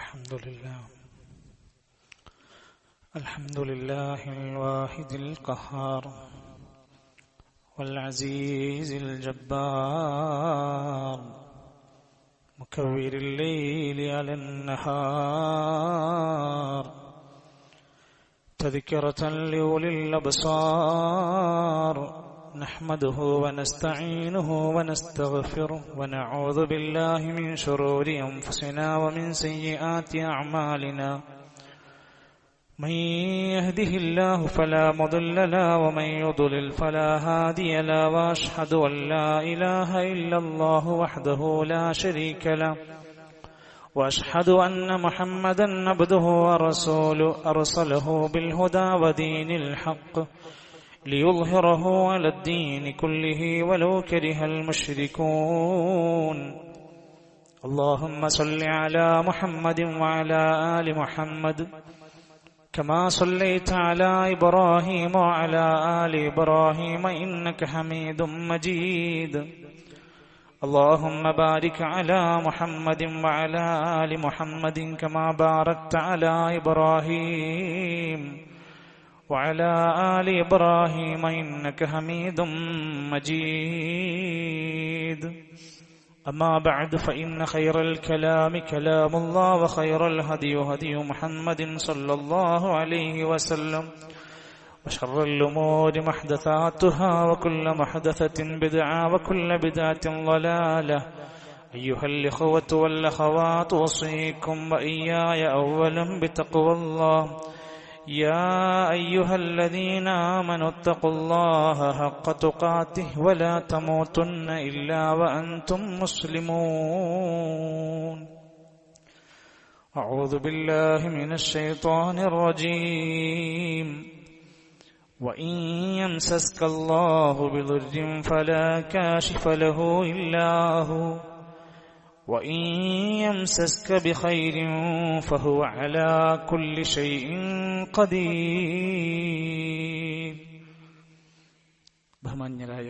الحمد لله الواحد القهار والعزيز الجبار مكور الليل على النهار تذكرة لأولي الأبصار نحمده ونستعينه ونستغفره ونعوذ بالله من شرور أنفسنا ومن سيئات أعمالنا من يهده الله فلا مضل له ومن يضلل فلا هادي له وأشهد أن لا إله إلا الله وحده لا شريك له وأشهد أن محمدا عبده ورسوله أرسله بالهدى ودين الحق ليظهره على الدين كله ولو كره المشركون اللهم صل على محمد وعلى آل محمد كما صليت على إبراهيم وعلى آل إبراهيم إنك حميد مجيد اللهم بارك على محمد وعلى آل محمد كما باركت على إبراهيم وعلى آل إبراهيم إنك حميد مجيد أما بعد فإن خير الكلام كلام الله وخير الهدي هدي محمد صلى الله عليه وسلم وشر الأمور محدثاتها وكل محدثة بدعة وكل بدعة ضلالة أيها الإخوة والأخوات أوصيكم وإياي أولا بتقوى الله يا أيها الذين آمنوا اتقوا الله حق تقاته ولا تموتن إلا وأنتم مسلمون أعوذ بالله من الشيطان الرجيم وإن يمسسك الله بضر فلا كاشف له إلا هو وإن يمسسك بخير فهو على كل شيء قدير. ബഹുമാന്യരായ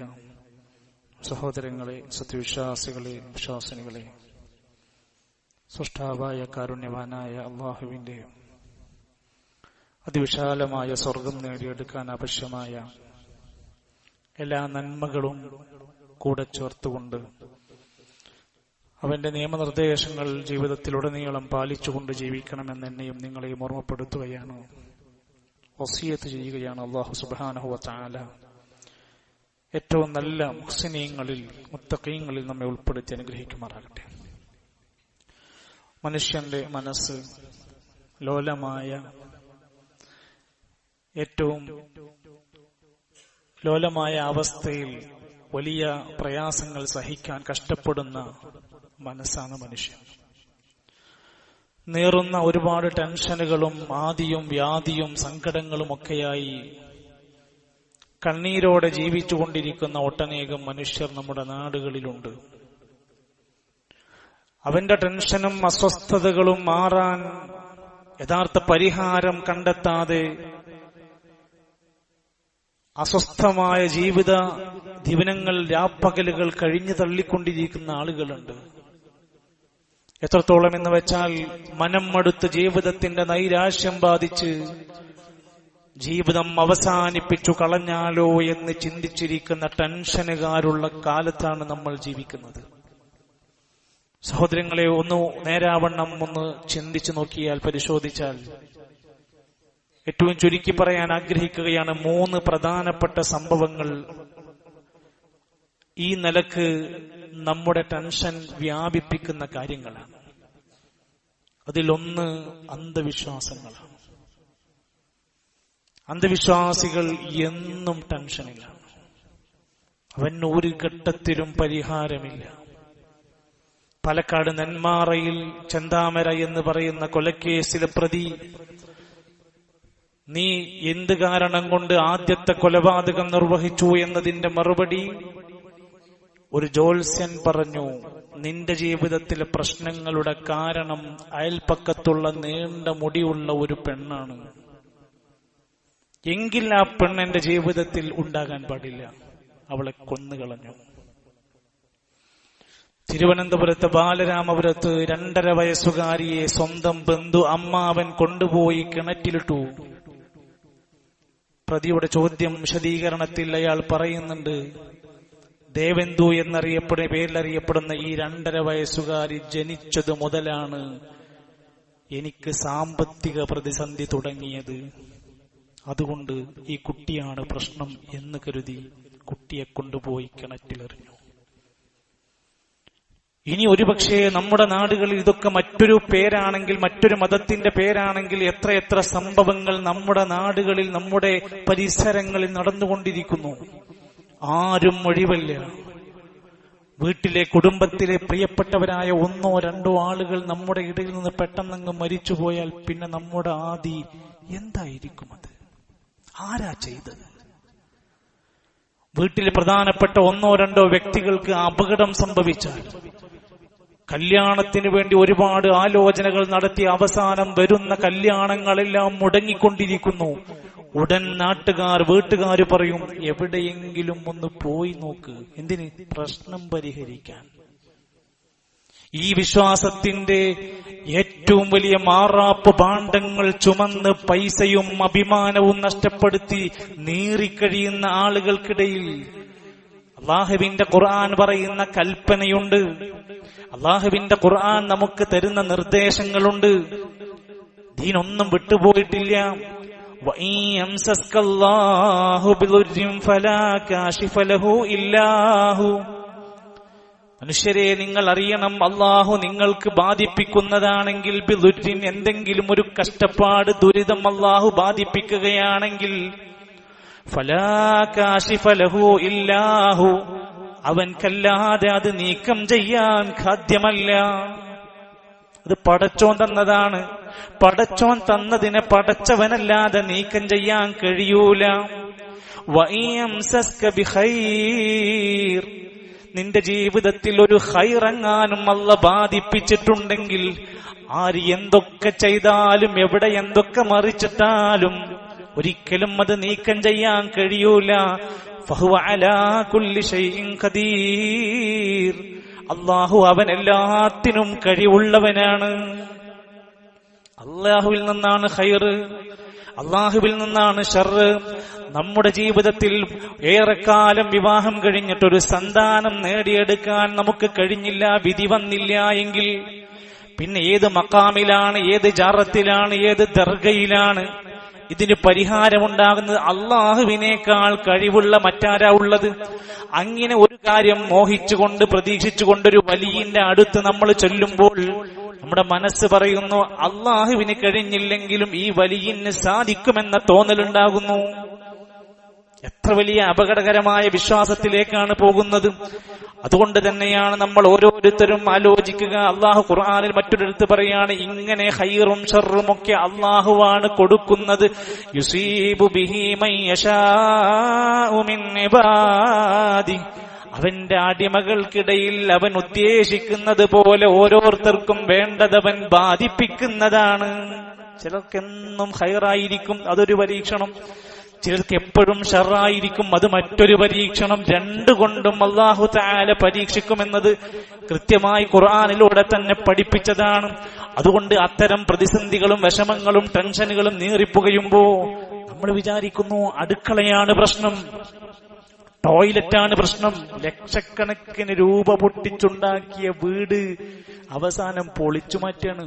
സഹോദരങ്ങളെ, സത്യവിശ്വാസികളെ, വിശ്വാസിനികളെ, സൃഷ്ടാവായ കാരുണ്യവാനായ അല്ലാഹുവിന്റെ അതിവിശാലമായ സ്വർഗം നേടിയെടുക്കാൻ ആവശ്യമായ എല്ലാ നന്മകളും കൂടെ ചേർത്തുകൊണ്ട് അവന്റെ നിയമനിർദ്ദേശങ്ങൾ ജീവിതത്തിലുടനീളം പാലിച്ചുകൊണ്ട് ജീവിക്കണമെന്ന് എന്നെയും നിങ്ങളെയും ഓർമ്മപ്പെടുത്തുകയാണ്, വസിയത്ത് ചെയ്യുകയാണ്. അല്ലാഹു സുബ്ഹാനഹു വ തആല ഏറ്റവും നല്ല മുഹ്സിനീങ്ങളിൽ, മുത്തഖീങ്ങളിൽ നമ്മെ ഉൾപ്പെടുത്തി അനുഗ്രഹിക്കുമാറാകട്ടെ. മനുഷ്യന്റെ മനസ്സ് ലോലമായ, ഏറ്റവും ലോലമായ അവസ്ഥയിൽ വലിയ പ്രയാസങ്ങൾ സഹിക്കാൻ കഷ്ടപ്പെടുന്ന മനസ്സാണ് മനുഷ്യൻ. നേറുന്ന ഒരുപാട് ടെൻഷനുകളും ആദിയും വ്യാധിയും സങ്കടങ്ങളും ഒക്കെയായി കണ്ണീരോടെ ജീവിച്ചുകൊണ്ടിരിക്കുന്ന ഒട്ടനേകം മനുഷ്യർ നമ്മുടെ നാടുകളിലുണ്ട്. അവന്റെ ടെൻഷനും അസ്വസ്ഥതകളും മാറാൻ യഥാർത്ഥ പരിഹാരം കണ്ടെത്താതെ അസ്വസ്ഥമായ ജീവിത ദിവനങ്ങൾ, രാപ്പകലുകൾ കഴിഞ്ഞു തള്ളിക്കൊണ്ടിരിക്കുന്ന ആളുകളുണ്ട്. എത്രത്തോളം എന്ന് വെച്ചാൽ മനം മടുത്ത് ജീവിതത്തിന്റെ നൈരാശ്യം ബാധിച്ച് ജീവിതം അവസാനിപ്പിച്ചു കളഞ്ഞാലോ എന്ന് ചിന്തിച്ചിരിക്കുന്ന ടെൻഷനുകാരുള്ള കാലത്താണ് നമ്മൾ ജീവിക്കുന്നത്. സഹോദരങ്ങളെ, ഒന്ന് നേരാവണ്ണം ഒന്ന് ചിന്തിച്ചു നോക്കിയാൽ, പരിശോധിച്ചാൽ ഏറ്റവും ചുരുക്കി പറയാൻ ആഗ്രഹിക്കുകയാണ്, 3 പ്രധാനപ്പെട്ട സംഭവങ്ങൾ ഈ നിലക്ക് നമ്മുടെ ടെൻഷൻ വ്യാപിപ്പിക്കുന്ന കാര്യങ്ങളാണ്. അതിലൊന്ന് അന്ധവിശ്വാസങ്ങളാണ്. അന്ധവിശ്വാസികൾ എന്നും ടെൻഷനിലാണ്. അവന് ഒരു ഘട്ടത്തിലും പരിഹാരമില്ല. പാലക്കാട് നെന്മാറയിൽ ചെന്താമര എന്ന് പറയുന്ന കൊലക്കേസിലെ പ്രതി, നീ എന്ത് കാരണം കൊണ്ട് ആദ്യത്തെ കൊലപാതകം നിർവഹിച്ചു എന്നതിന്റെ മറുപടി ഒരു ജ്യോത്സ്യൻ പറഞ്ഞു, നിന്റെ ജീവിതത്തിലെ പ്രശ്നങ്ങളുടെ കാരണം അയൽപ്പക്കത്തുള്ള നീണ്ട മുടിയുള്ള ഒരു പെണ്ണാണ്. എങ്കിൽ ആ പെണ്ണെന്റെ ജീവിതത്തിൽ ഉണ്ടാകാൻ പാടില്ല. അവളെ കൊന്നുകളഞ്ഞു. തിരുവനന്തപുരത്ത് ബാലരാമപുരത്ത് 2.5 വയസ്സുകാരിയെ സ്വന്തം ബന്ധു അമ്മാവൻ കൊണ്ടുപോയി കിണറ്റിലിട്ടു. പ്രതിയുടെ ചോദ്യം വിശദീകരണത്തിൽ അയാൾ പറയുന്നുണ്ട്, ദേവന്തു പേരിലറിയപ്പെടുന്ന ഈ 2.5 വയസ്സുകാരി ജനിച്ചത് മുതലാണ് എനിക്ക് സാമ്പത്തിക പ്രതിസന്ധി തുടങ്ങിയത്. അതുകൊണ്ട് ഈ കുട്ടിയാണ് പ്രശ്നം എന്ന് കരുതി കുട്ടിയെ കൊണ്ടുപോയി കിണറ്റിലെറിഞ്ഞു. ഇനി ഒരുപക്ഷെ നമ്മുടെ നാടുകളിൽ ഇതൊക്കെ മറ്റൊരു പേരാണെങ്കിൽ, മറ്റൊരു മതത്തിന്റെ പേരാണെങ്കിൽ, എത്രയെത്ര സംഭവങ്ങൾ നമ്മുടെ നാടുകളിൽ, നമ്മുടെ പരിസരങ്ങളിൽ നടന്നുകൊണ്ടിരിക്കുന്നു. ആരും ഒഴിവല്ല. വീട്ടിലെ കുടുംബത്തിലെ പ്രിയപ്പെട്ടവരായ 1-2 ആളുകൾ നമ്മുടെ ഇടയിൽ നിന്ന് പെട്ടെന്നങ്ങ് മരിച്ചുപോയാൽ പിന്നെ നമ്മുടെ ആദി എന്തായിരിക്കും? അത് ആരാ ചെയ്തത്? വീട്ടിൽ പ്രധാനപ്പെട്ട 1-2 വ്യക്തികൾക്ക് അപകടം സംഭവിച്ചാൽ, കല്യാണത്തിന് വേണ്ടി ഒരുപാട് ആലോചനകൾ നടത്തി അവസാനം വരുന്ന കല്യാണങ്ങളെല്ലാം മുടങ്ങിക്കൊണ്ടിരിക്കുന്നു. ഉടൻ വീട്ടുകാർ പറയും, എവിടെയെങ്കിലും ഒന്ന് പോയി നോക്ക്. എന്തിന്? പ്രശ്നം പരിഹരിക്കാൻ. ഈ വിശ്വാസത്തിന്റെ ഏറ്റവും വലിയ മാറാപ്പ് ഭാണ്ഡങ്ങൾ ചുമന്ന് പൈസയും അഭിമാനവും നഷ്ടപ്പെടുത്തി നീറിക്കഴിയുന്ന ആളുകൾക്കിടയിൽ അല്ലാഹുവിന്റെ ഖുർആൻ പറയുന്ന കൽപ്പനയുണ്ട്. അല്ലാഹുവിന്റെ ഖുർആൻ നമുക്ക് തരുന്ന നിർദ്ദേശങ്ങളുണ്ട്. ദീനൊന്നും വിട്ടുപോയിട്ടില്ല. മനുഷ്യരെ, നിങ്ങൾ അറിയണം, അല്ലാഹു നിങ്ങൾക്ക് ബാധിപ്പിക്കുന്നതാണെങ്കിൽ, ബിദുരിൻ എന്തെങ്കിലും ഒരു കഷ്ടപ്പാട്, ദുരിതം അല്ലാഹു ബാധിപ്പിക്കുകയാണെങ്കിൽ, ഫലാ കാശിഫ ലഹു ഇല്ലാഹു, അവൻക്കല്ലാതെ അത് നീക്കം ചെയ്യാൻ സാധ്യമല്ല. അത് പടച്ചോൻ തന്നതാണ്. പടച്ചോൻ തന്നതിനെ പടച്ചവനല്ലാതെ നീക്കം ചെയ്യാൻ കഴിയൂല. വഇയംസസ്ക ബിഖൈർ, നിന്റെ ജീവിതത്തിൽ ഒരു ഖൈറെങ്ങാനും അല്ലാഹു ബാധിപ്പിച്ചിട്ടുണ്ടെങ്കിൽ, ആര് എന്തൊക്കെ ചെയ്താലും, എവിടെ എന്തൊക്കെ മറിച്ചിട്ടാലും ഒരിക്കലും അത് നീക്കം ചെയ്യാൻ കഴിയൂല. ഫഹുവ അലാ കുല്ലി ഷൈഇൻ ഖദീർ, അല്ലാഹു അവൻ എല്ലാത്തിനും കഴിവുള്ളവനാണ്. അല്ലാഹുവിൽ നിന്നാണ് ഖൈറ്, അല്ലാഹുവിൽ നിന്നാണ് ഷർറ്. നമ്മുടെ ജീവിതത്തിൽ ഏറെക്കാലം വിവാഹം കഴിഞ്ഞിട്ടൊരു സന്താനം നേടിയെടുക്കാൻ നമുക്ക് കഴിഞ്ഞില്ല, വിധി വന്നില്ല എങ്കിൽ പിന്നെ ഏത് മഖാമിലാണ്, ഏത് ജാറത്തിലാണ്, ഏത് ദർഗയിലാണ് ഇതിന് പരിഹാരമുണ്ടാകുന്നത്? അല്ലാഹുവിനേക്കാൾ കഴിവുള്ള മറ്റാരാ ഉള്ളത്? അങ്ങനെ ഒരു കാര്യം മോഹിച്ചുകൊണ്ട്, പ്രതീക്ഷിച്ചുകൊണ്ടൊരു വലിയന്റെ അടുത്ത് നമ്മൾ ചൊല്ലുമ്പോൾ നമ്മുടെ മനസ്സ് പറയുന്നു, അല്ലാഹുവിന് കഴിഞ്ഞില്ലെങ്കിലും ഈ വലിയന് സാധിക്കുമെന്ന തോന്നലുണ്ടാകുന്നു. എത്ര വലിയ അപകടകരമായ വിശ്വാസത്തിലേക്കാണ് പോകുന്നത്. അതുകൊണ്ട് തന്നെയാണ് നമ്മൾ ഓരോരുത്തരും ആലോചിക്കുക. അല്ലാഹു ഖുർആനിൽ മറ്റൊരിടത്ത് പറയാണ്, ഇങ്ങനെ ഖൈറും ഷർറും ഒക്കെ അല്ലാഹുവാണ് കൊടുക്കുന്നത്. യുസീബു ബിഹി മൻ യശാഉ മിൻ ഇബാദി, അവന്റെ അടിമകൾക്കിടയിൽ അവൻ ഉദ്ദേശിക്കുന്നത് പോലെ ഓരോരുത്തർക്കും വേണ്ടതവൻ ബാധിപ്പിക്കുന്നതാണ്. ചിലർക്കെന്നും ഖൈറായിരിക്കും, അതൊരു പരീക്ഷണം. ചിലർക്ക് എപ്പോഴും ഷർറായിരിക്കും, അത് മറ്റൊരു പരീക്ഷണം. രണ്ടുകൊണ്ടും അല്ലാഹു തആല പരീക്ഷിക്കുമെന്നത് കൃത്യമായി ഖുർആനിലൂടെ തന്നെ പഠിപ്പിച്ചതാണ്. അതുകൊണ്ട് അത്തരം പ്രതിസന്ധികളും വിഷമങ്ങളും ടെൻഷനുകളും നീറിപ്പുകയുമ്പോ നമ്മൾ വിചാരിക്കുന്നു അടുക്കളയാണ് പ്രശ്നം, ടോയ്ലറ്റാണ് പ്രശ്നം. ലക്ഷക്കണക്കിന് രൂപ പൊട്ടിച്ചുണ്ടാക്കിയ വീട് അവസാനം പൊളിച്ചു മാറ്റാണ്,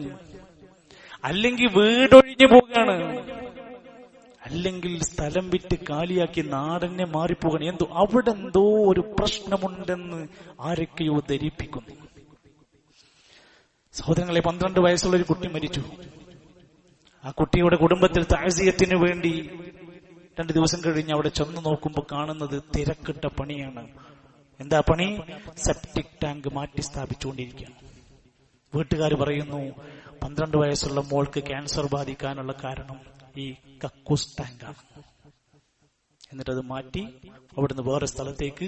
അല്ലെങ്കിൽ വീടൊഴിഞ്ഞു പോവുകയാണ്, അല്ലെങ്കിൽ സ്ഥലം വിറ്റ് കാലിയാക്കി നാടന്നെ മാറിപ്പോകണം. അവിടെ എന്തോ ഒരു പ്രശ്നമുണ്ടെന്ന് ആരൊക്കെയോ ധരിപ്പിക്കുന്നു. സഹോദരങ്ങളെ, 12 വയസ്സുള്ള ഒരു കുട്ടി മരിച്ചു. ആ കുട്ടിയുടെ കുടുംബത്തിൽ തഅസിയത്തിന് വേണ്ടി 2 ദിവസം കഴിഞ്ഞ് അവിടെ ചെന്ന് നോക്കുമ്പോൾ കാണുന്നത് തിരക്കിട്ട പണിയാണ്. എന്താ പണി? സെപ്റ്റിക് ടാങ്ക് മാറ്റി സ്ഥാപിച്ചുകൊണ്ടിരിക്കുകയാണ്. വീട്ടുകാർ പറയുന്നു, 12 വയസ്സുള്ള മോൾക്ക് ക്യാൻസർ ബാധിക്കാനുള്ള കാരണം ഈ കക്കൂസ് ടാങ്കാണ്. എന്നിട്ടത് മാറ്റി അവിടുന്ന് വേറെ സ്ഥലത്തേക്ക്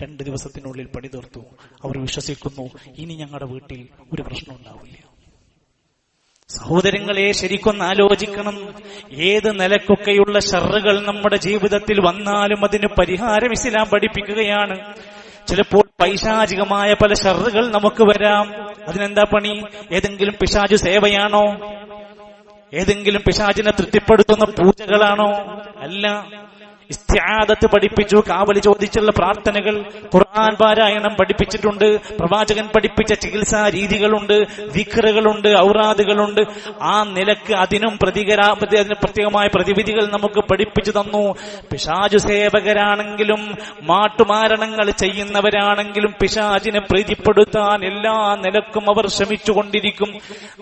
2 ദിവസത്തിനുള്ളിൽ പണി തീർത്തു. അവർ വിശ്വസിക്കുന്നു ഇനി ഞങ്ങളുടെ വീട്ടിൽ ഒരു പ്രശ്നം ഉണ്ടാവില്ല. സഹോദരങ്ങളെ, ശരിക്കൊന്ന് ആലോചിക്കണം. ഏത് നിലക്കൊക്കെയുള്ള ഷർറുകൾ നമ്മുടെ ജീവിതത്തിൽ വന്നാലും അതിന് പരിഹാരം ഇസ്ലാം പഠിപ്പിക്കുകയാണ്. ചിലപ്പോൾ പൈശാചികമായ പല ഷർറുകൾ നമുക്ക് വരാം. അതിനെന്താ പണി? ഏതെങ്കിലും പിശാചു സേവയാണോ? ഏതെങ്കിലും പിശാചിനെ തൃപ്തിപ്പെടുത്തുന്ന പൂജകളാണോ? അല്ല. ഇസ്തിആദത്ത് പഠിപ്പിച്ചു, കാവലി ചോദിച്ചുള്ള പ്രാർത്ഥനകൾ, ഖുർആൻ പാരായണം പഠിപ്പിച്ചിട്ടുണ്ട്, പ്രവാചകൻ പഠിപ്പിച്ച ചികിത്സാ രീതികളുണ്ട്, ദിക്റുകളുണ്ട്, ഔറാദുകളുണ്ട്. ആ നിലക്ക് അതിനും അതിന് പ്രത്യേകമായ പ്രതിവിധികൾ നമുക്ക് പഠിപ്പിച്ചു തന്നു. പിശാചു സേവകരാണെങ്കിലും മാട്ടുമാരണങ്ങൾ ചെയ്യുന്നവരാണെങ്കിലും പിശാചിനെ പ്രീതിപ്പെടുത്താൻ എല്ലാ നിലക്കും അവർ ശ്രമിച്ചുകൊണ്ടിരിക്കും.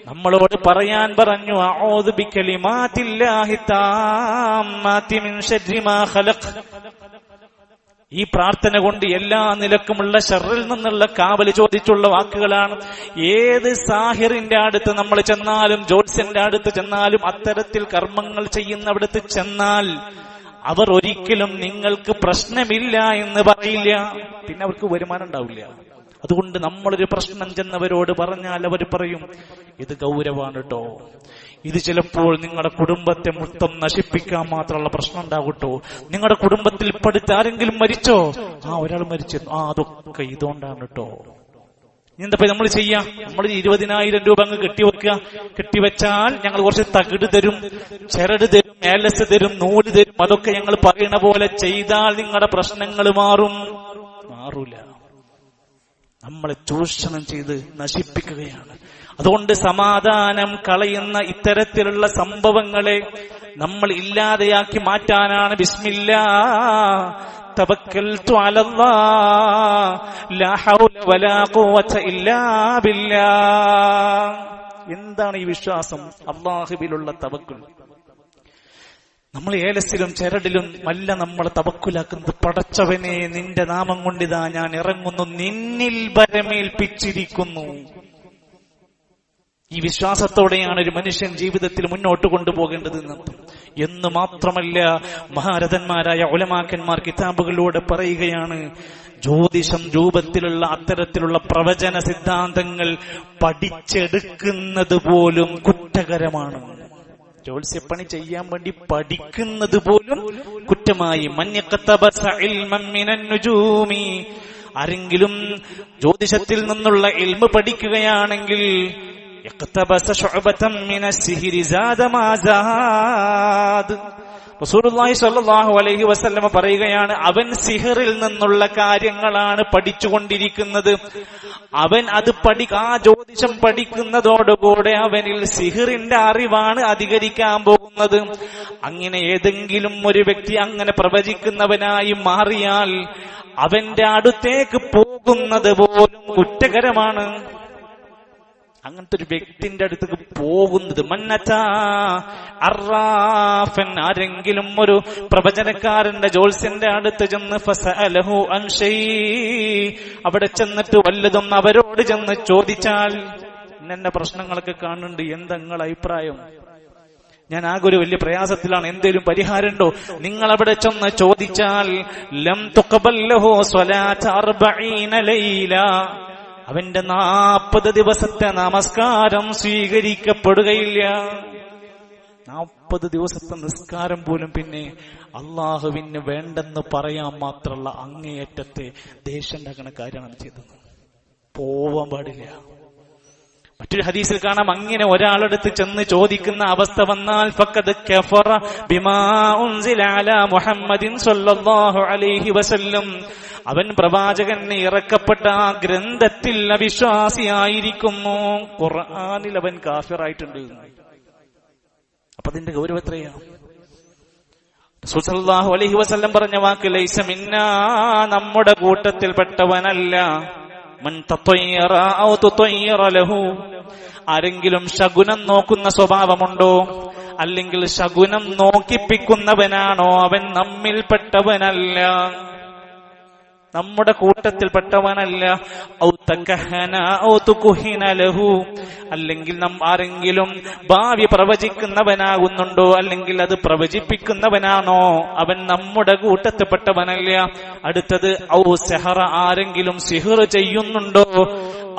നമ്മളോട് പറയാൻ പറഞ്ഞു, അഊദു ബികലിമാത്തില്ലാഹി താമ്മാതി മിൻ ശർരി മാ ഖലഖ്. ഈ പ്രാർത്ഥന കൊണ്ട് എല്ലാ നിലക്കുമുള്ള ശർറിൽ നിന്നുള്ള കാവല് ചോദിച്ചുള്ള വാക്കുകളാണ്. ഏത് സാഹിറിന്റെ അടുത്ത് നമ്മൾ ചെന്നാലും, ജ്യോത്സ്യന്റെ അടുത്ത് ചെന്നാലും, അത്തരത്തിൽ കർമ്മങ്ങൾ ചെയ്യുന്നവിടത്ത് ചെന്നാൽ അവർ ഒരിക്കലും നിങ്ങൾക്ക് പ്രശ്നമില്ല എന്ന് പറയില്ല. പിന്നെ അവർക്ക് വരുമാനം ഉണ്ടാവില്ല. അതുകൊണ്ട് നമ്മളൊരു പ്രശ്നം ചെന്നവരോട് പറഞ്ഞാൽ അവർ പറയും, ഇത് ഗൗരവാണ് കേട്ടോ, ഇത് ചിലപ്പോൾ നിങ്ങളുടെ കുടുംബത്തെ മൊത്തം നശിപ്പിക്കാൻ മാത്രമുള്ള പ്രശ്നം ഉണ്ടാകട്ടോ, നിങ്ങളുടെ കുടുംബത്തിൽ ഇപ്പടുത്ത് ആരെങ്കിലും മരിച്ചോ? ഒരാൾ മരിച്ചു, അതൊക്കെ ഇതുകൊണ്ടാണ് കേട്ടോ. എന്താ നമ്മൾ ചെയ്യാം? നമ്മൾ 20,000 രൂപ അങ്ങ് കെട്ടിവെക്കുക. കെട്ടിവെച്ചാൽ ഞങ്ങൾ കുറച്ച് തകിട് തരും, ചരട് തരും, ഏലസ് തരും, നൂല് തരും. അതൊക്കെ ഞങ്ങൾ പറയണ പോലെ ചെയ്താൽ നിങ്ങളുടെ പ്രശ്നങ്ങൾ മാറൂല. നമ്മളെ ചൂഷണം ചെയ്ത് നശിപ്പിക്കുകയാണ്. അതുകൊണ്ട് സമാധാനം കളയുന്ന ഇത്തരത്തിലുള്ള സംഭവങ്ങളെ നമ്മൾ ഇല്ലാതെയാക്കി മാറ്റാനാണ് ബിസ്മില്ലാഹ് തവക്കൽതു അലല്ലാഹ് ലാ ഹൗല വലാ ഖുവത ഇല്ലാ ബില്ലാഹ്. എന്താണ് ഈ വിശ്വാസം? അല്ലാഹുവിലുള്ള തവക്കുൽ. നമ്മൾ ഏലസിലും ചരടിലും അല്ല നമ്മൾ തവക്കുലാക്കുന്നത്. പടച്ചവനെ, നിന്റെ നാമം കൊണ്ടിതാ ഞാൻ ഇറങ്ങുന്നു, നിന്നിൽ ഭരമേൽപ്പിച്ചിരിക്കുന്നു. ഈ വിശ്വാസത്തോടെയാണ് ഒരു മനുഷ്യൻ ജീവിതത്തിൽ മുന്നോട്ട് കൊണ്ടുപോകേണ്ടത് എന്ന് മാത്രമല്ല, മഹാരഥന്മാരായ ഉലമാക്കന്മാർ കിതാബുകളിലൂടെ പറയുകയാണ്, ജ്യോതിഷം രൂപത്തിലുള്ള അത്തരത്തിലുള്ള പ്രവചന സിദ്ധാന്തങ്ങൾ പഠിച്ചെടുക്കുന്നത് പോലും കുറ്റകരമാണ്. ജ്യോത്സ്യപ്പണി ചെയ്യാൻ വേണ്ടി പഠിക്കുന്നത് പോലും കുറ്റമായി. ആരെങ്കിലും ജ്യോതിഷത്തിൽ നിന്നുള്ള ഇൽമ് പഠിക്കുകയാണെങ്കിൽ റസൂലുള്ളാഹി സ്വല്ലല്ലാഹു അലൈഹി വസല്ലമ പറയുകയാണ്, അവൻ സിഹറിൽ നിന്നുള്ള കാര്യങ്ങളാണ് പഠിച്ചുകൊണ്ടിരിക്കുന്നത്. അവൻ അത് ആ ജ്യോതിഷം പഠിക്കുന്നതോടുകൂടെ അവനിൽ സിഹറിന്റെ അറിവാണ് അധികരിക്കാൻ പോകുന്നത്. അങ്ങനെ ഏതെങ്കിലും ഒരു വ്യക്തി അങ്ങനെ പ്രവചിക്കുന്നവനായി മാറിയാൽ അവന്റെ അടുത്തേക്ക് പോകുന്നത് പോലും കുറ്റകരമാണ്. അങ്ങനത്തെ ഒരു വ്യക്തിന്റെ അടുത്തേക്ക് പോകുന്നത്, ആരെങ്കിലും ഒരു പ്രവചനക്കാരന്റെ ജ്യോത്സ്യന്റെ അടുത്ത് ചെന്ന് ഫസഅലഹു അൻ ശൈഇ, അവിടെ ചെന്നിട്ട് വല്ലതും അവരോട് ചെന്ന് ചോദിച്ചാൽ, എന്നെ പ്രശ്നങ്ങളൊക്കെ കാണുന്നുണ്ട്, എന്താ നിങ്ങളുടെ അഭിപ്രായം? ഞാൻ ആകെ ഒരു വലിയ പ്രയാസത്തിലാണ്, എന്തേലും പരിഹാരമുണ്ടോ? നിങ്ങൾ അവിടെ ചെന്ന് ചോദിച്ചാൽ ലം തുഖബൽ ലഹു സ്വലാത്ത് 40 ലൈല, അവന്റെ 40 ദിവസത്തെ നമസ്കാരം സ്വീകരിക്കപ്പെടുകയില്ല. 40 ദിവസത്തെ നിസ്കാരം പോലും പിന്നെ അള്ളാഹുവിന് വേണ്ടെന്ന് പറയാൻ മാത്രമുള്ള അങ്ങേയറ്റത്തെ ദേഷ്യം ഉണ്ടാക്കുന്ന കാര്യമാണ് ചെയ്തത്. പോവാൻ പാടില്ല. മറ്റൊരു ഹദീസിൽ കാണാം, അങ്ങനെ ഒരാളടുത്ത് ചെന്ന് ചോദിക്കുന്ന അവസ്ഥ വന്നാൽ ഫഖദ് കഫറ ബിമാ ഉൻസില അലാ മുഹമ്മദിൻ സ്വല്ലല്ലാഹു അലൈഹി വസല്ലം, അവൻ പ്രവാചകന് ഇറക്കപ്പെട്ട ആ ഗ്രന്ഥത്തിൽ അവിശ്വാസിയായിരിക്കുന്നു. ഖുർആനിൽ അവൻ കാഫിറായിട്ടുണ്ട്. അപ്പൊ അതിന്റെ ഗൗരവം എത്രയാണ്? റസൂൽ സല്ലല്ലാഹു അലൈഹി വസല്ലം പറഞ്ഞ വാക്ക്, ലൈസ മിന്നാ, നമ്മുടെ കൂട്ടത്തിൽപ്പെട്ടവനല്ല. മൻ തതയ്യറ ഔ തുതയ്യറ ലഹു, ആരെങ്കിലും ശകുനം നോക്കുന്ന സ്വഭാവമുണ്ടോ, അല്ലെങ്കിൽ ശകുനം നോക്കിപ്പിക്കുന്നവനാണോ, അവൻ നമ്മിൽപ്പെട്ടവനല്ല, നമ്മുടെ കൂട്ടത്തിൽപ്പെട്ടവനല്ല. ഔ തകഹന ഔ തുകുഹിന ലഹു, അല്ലെങ്കിൽ ആരെങ്കിലും ഭാവി പ്രവചിക്കുന്നവനാകുന്നുണ്ടോ, അല്ലെങ്കിൽ അത് പ്രവചിപ്പിക്കുന്നവനാണോ, അവൻ നമ്മുടെ കൂട്ടത്തിൽപ്പെട്ടവനല്ല. അടുത്തത് ഔ സഹറ, ആരെങ്കിലും സിഹർ ചെയ്യുന്നുണ്ടോ,